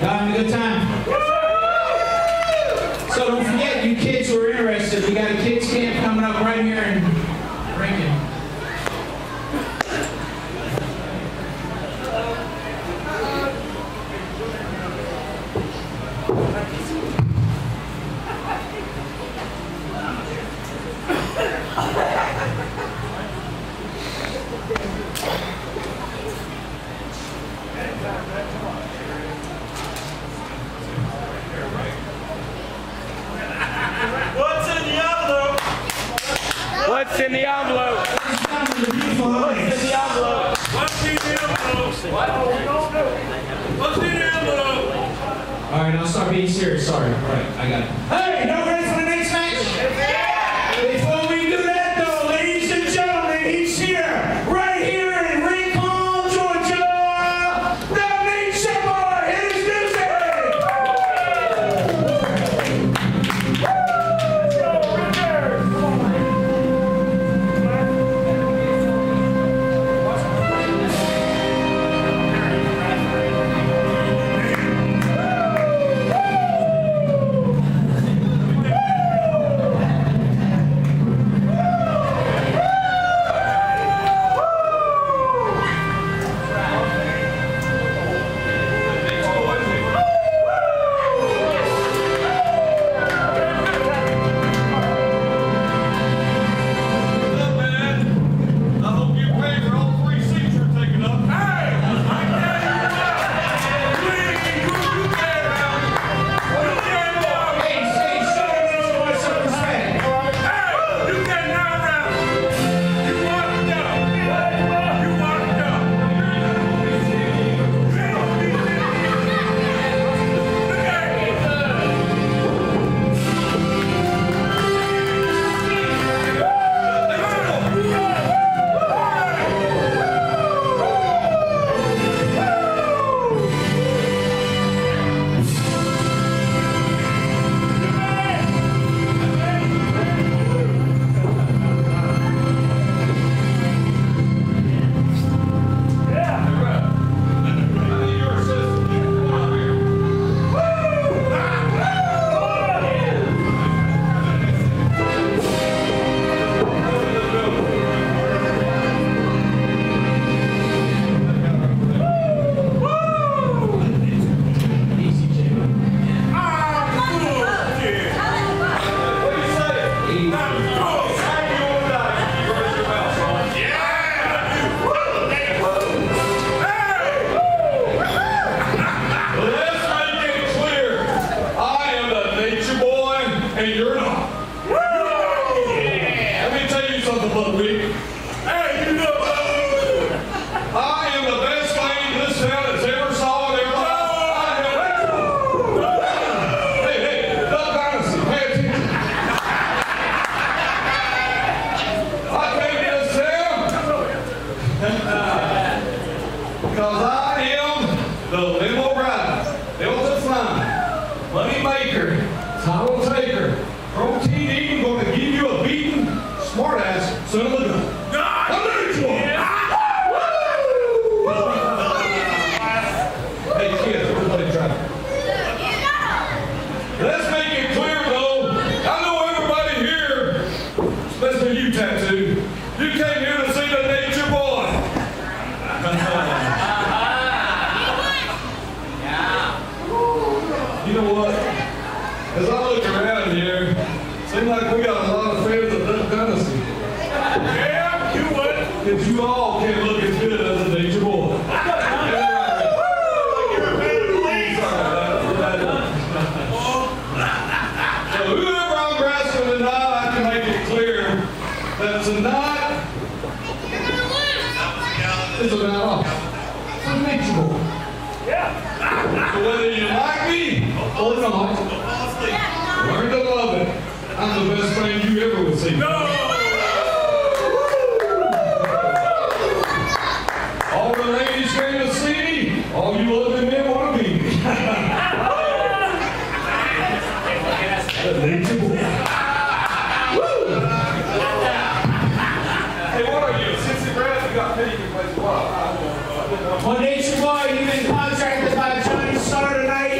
Having a good time? So don't forget, you kids who are interested, we got a kids camp coming up right here in Rankin. What's in the envelope? What's in the envelope? What's in the envelope? What's in the envelope? All right, I'll start being serious. Sorry. All right, I got it. Hey, y'all ready for the next match? Before we do that, though, ladies and gentlemen, he's here, right here in Rincon, Georgia. The Nature Boy, hit his music. And you're not. Let me tell you something, Ludwig. Hey, you know, I am the best thing this town has ever saw in their life. Hey, Duck Dynasty, pay attention. I came to this town because I am the limo rider, Delta Flying, money maker, title taker, pro TV, going to give you a beating, smart ass, son of a gun. I'm ready for it. Hey kids, everybody try. Let's make it clear though, I know everybody here, especially you, Tattoo, you came here to see the Nature Boy. You know what? As I look around here, seems like we got a lot of fans of Duck Dynasty. Yeah, you would. Because you all can't look as good as the Nature Boy. So whoever I'm wrestling tonight, I can make it clear that tonight is about us. The Nature Boy. So whether you like me or not, learn to love it. I'm the best thing you ever would see. No! All the ladies came to see me. All you loving men want to be me. The Nature Boy. Hey, what are you? 60 grand? You got paid to play what? Well, Nature Boy, you've been contracted by Johnny Star tonight.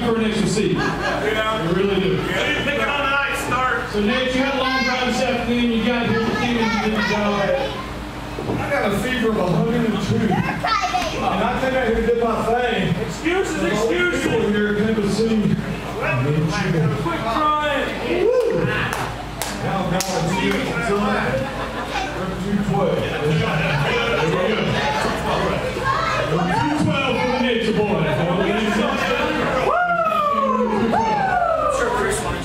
for an extra seat. You really do. Pick it on the night start. So Nate, you had a long drive this afternoon. You got here, you came in, you did the job. I got a fever of 102. And I think I can do my thing. Excuses, All these excuses. people here in Tennessee. Quit crying. Now God, I'm seeing until 212. There we go. 212 for the nature boy.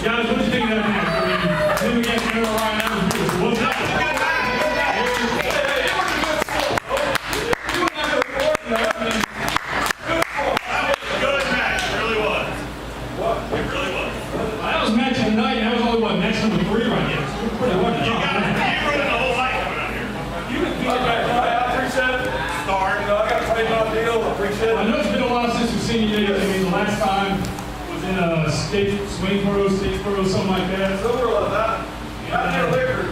Guys, what do you think of that match? Then we got to know right now. What's up? Good match. It really was. It really was. That was match of the night, and that was only, what, match number 3 right here. We're pretty lucky. You ruined the whole night coming out here. I appreciate it. Start. I got to pay my deal. I appreciate I it. know it's been a while since we've seen you, Nate. I mean, the last time was in a Swainsboro, something like that. Somewhere like that. Not near liquor.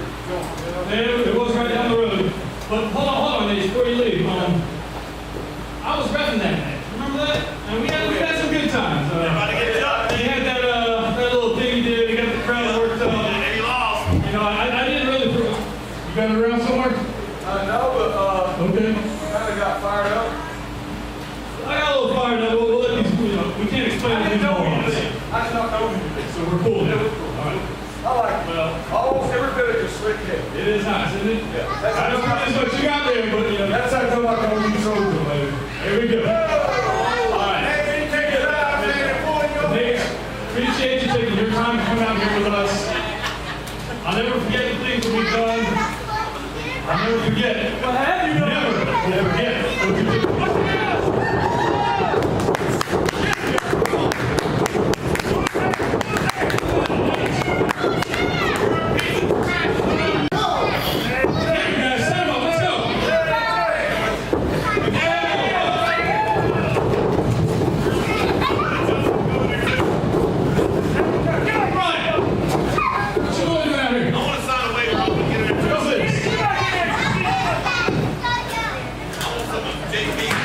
Yeah, it was right down the road. But hold on, Nate, before you leave. I was repping that match. Remember that? And we had some good times. About to get it up. He had that little thing he did. He got the crowd worked up. And he lost. You know, I didn't really. You got it around somewhere? No, but Okay. kind of got fired up. I got a little fired up. We'll let these, we can't explain I it didn't know anymore. you did. I did not know you did. So we're cool now. All right. I like it. Well, Almost every bit of your slick head. it is nice, isn't it? Yeah. I don't know what you got there, but you know, That's how come I call you soldier, baby. here we go. All right. Hey, you take it out, man. Boy, you Nate, appreciate you taking your time to come out here with us. I'll never forget the things that we've done. I'll never forget. What have you done? Never forget what you did. I want to sign a waiver. I'm going to get it. I want some of JB.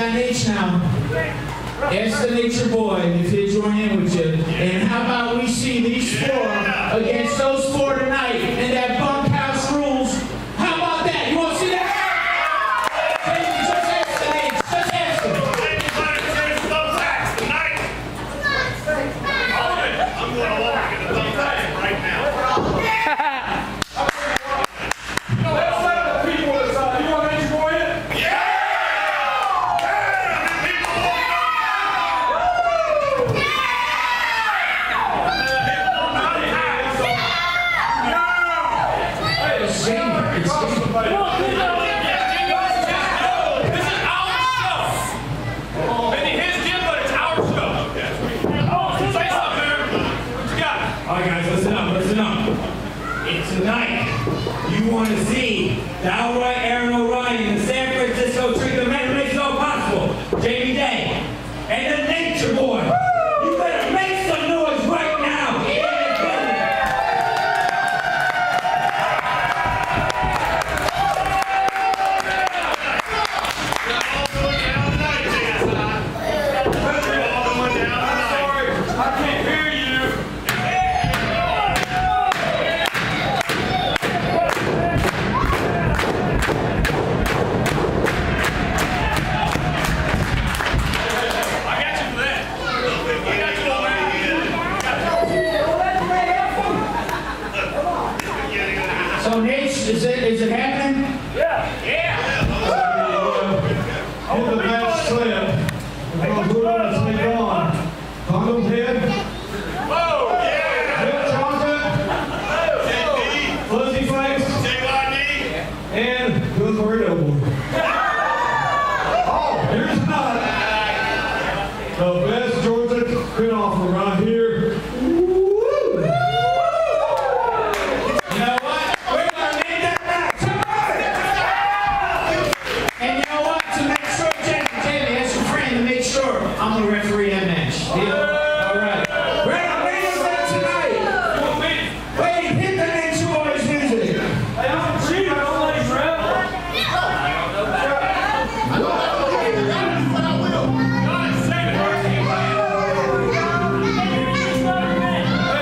got H now. Ask the nature boy if he'll join in with you. And how about we see these four against those four tonight in that bunkhouse rules? How about that? You want to see that? Just ask the H. Just ask him. I'm going along to get the thumbs up right now. Let's let the people decide. You want nature boy in? Tonight, you want to see the outright Aaron Orion, the San Francisco trick, the man who makes it all possible, Jamie Day, and the nature boy. You better make some noise right now. Sorry, I can't hear you. So, Nate, is it happening? Hit the match slip. Because we're going to take on Condom Head, Milk Chocolate, Fuzzy Face, and